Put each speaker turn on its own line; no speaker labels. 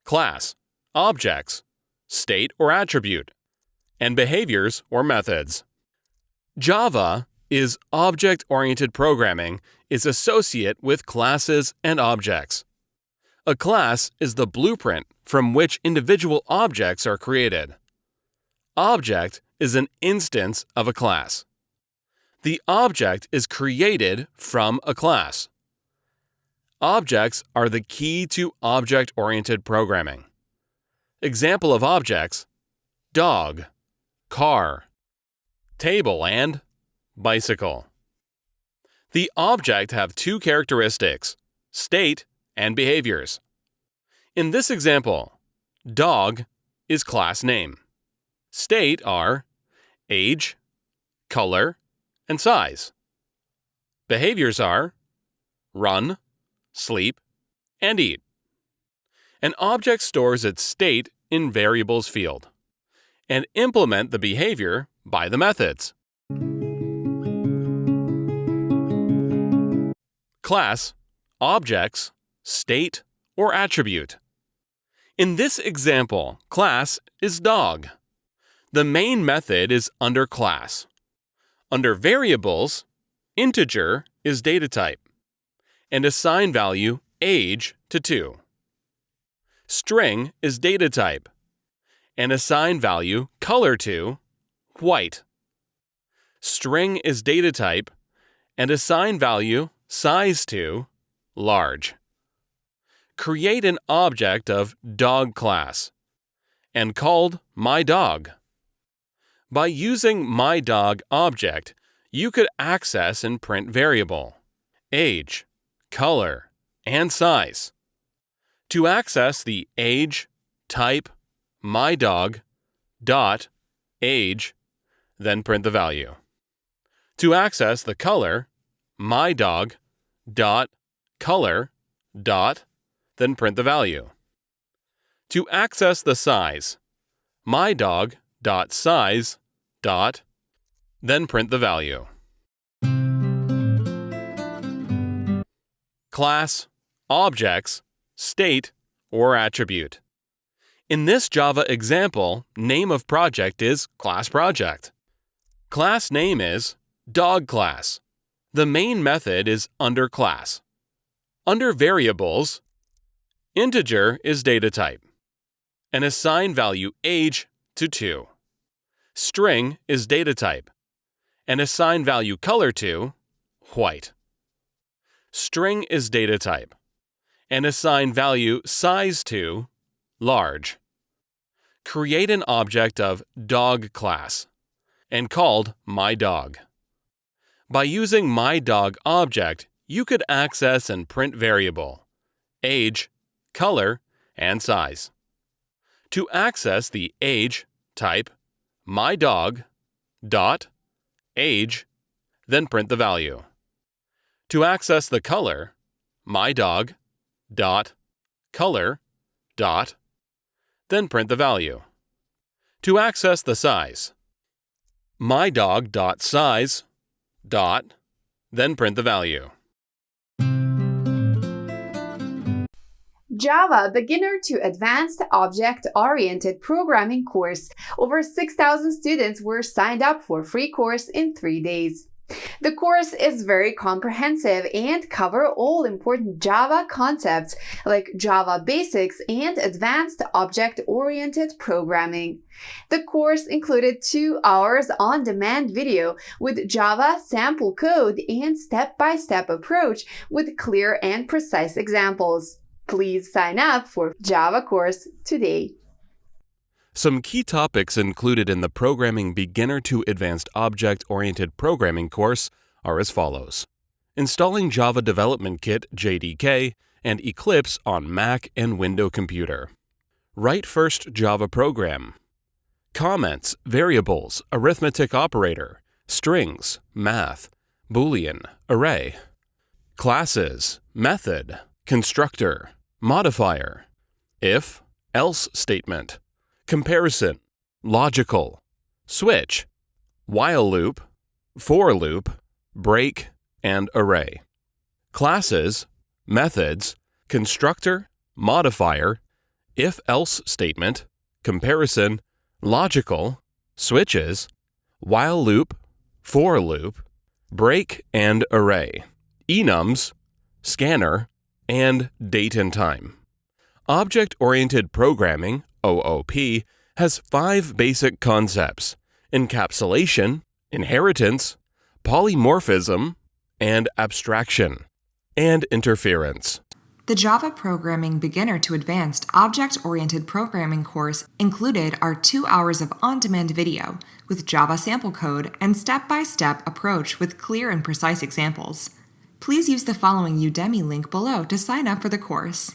class, objects, state or attribute, and behaviors or methods. Java is object-oriented programming is associated with classes and objects. A class is the blueprint from which individual objects are created. Object is an instance of a class. The object is created from a class. Objects are the key to object-oriented programming. Example of objects: dog, car, table, and bicycle. The object have two characteristics: state and behaviors. In this example, dog is class name. State are age, color, and size. Behaviors are run, sleep, and eat. An object stores its state in variables field and implement the behavior by the methods. Class, objects, state, or attribute. In this example, class is dog. The main method is under class. Under variables, integer is data type, and assign value age to 2. String is data type, and assign value color to white. String is data type, and assign value size to large. Create an object of dog class and called myDog. By using myDog object, you could access and print variable, age, color, and size. To access the age, type, myDog, dot, age, then print the value. To access the color, myDog, dot, color, dot, then print the value. To access the size, myDog, dot, size, dot, then print the value. Class, objects, state, or attribute. In this Java example, name of project is class project. Class name is dog class. The main method is under class. Under variables, integer is data type, and assign value age to 2. String is data type, and assign value color to white. String is data type, and assign value size to large. Create an object of dog class and called myDog. By using myDog object, you could access and print variable, age, color, and size. To access the age, type myDog, dot, age, then print the value. To access the color, myDog, dot, color, dot, then print the value. To access the size, myDog, dot, size, dot, then print the value.
Java Beginner to Advanced Object-Oriented Programming course. Over 6,000 students were signed up for free course in 3 days. The course is very comprehensive and cover all important Java concepts like Java Basics and Advanced Object-Oriented Programming. The course included 2 hours on-demand video with Java sample code and step-by-step approach with clear and precise examples. Please sign up for Java course today.
Some key topics included in the Programming Beginner to Advanced Object-Oriented Programming course are as follows: installing Java Development Kit (JDK) and Eclipse on Mac and Windows computer. Write first Java program. Comments, variables, arithmetic operator, strings, math, Boolean, array. Classes, method, constructor, modifier, if, else statement, comparison, logical, switch, while loop, for loop, break, and array. Classes, methods, constructor, modifier, if-else statement, comparison, logical, switches, while loop, for loop, break and array, enums, scanner, and date and time. Object-oriented programming, OOP, has 5 basic concepts: encapsulation, inheritance, polymorphism, and abstraction, and interference.
The Java Programming Beginner to Advanced Object-Oriented Programming course included our 2 hours of on-demand video with Java sample code and step-by-step approach with clear and precise examples. Please use the following Udemy link below to sign up for the course.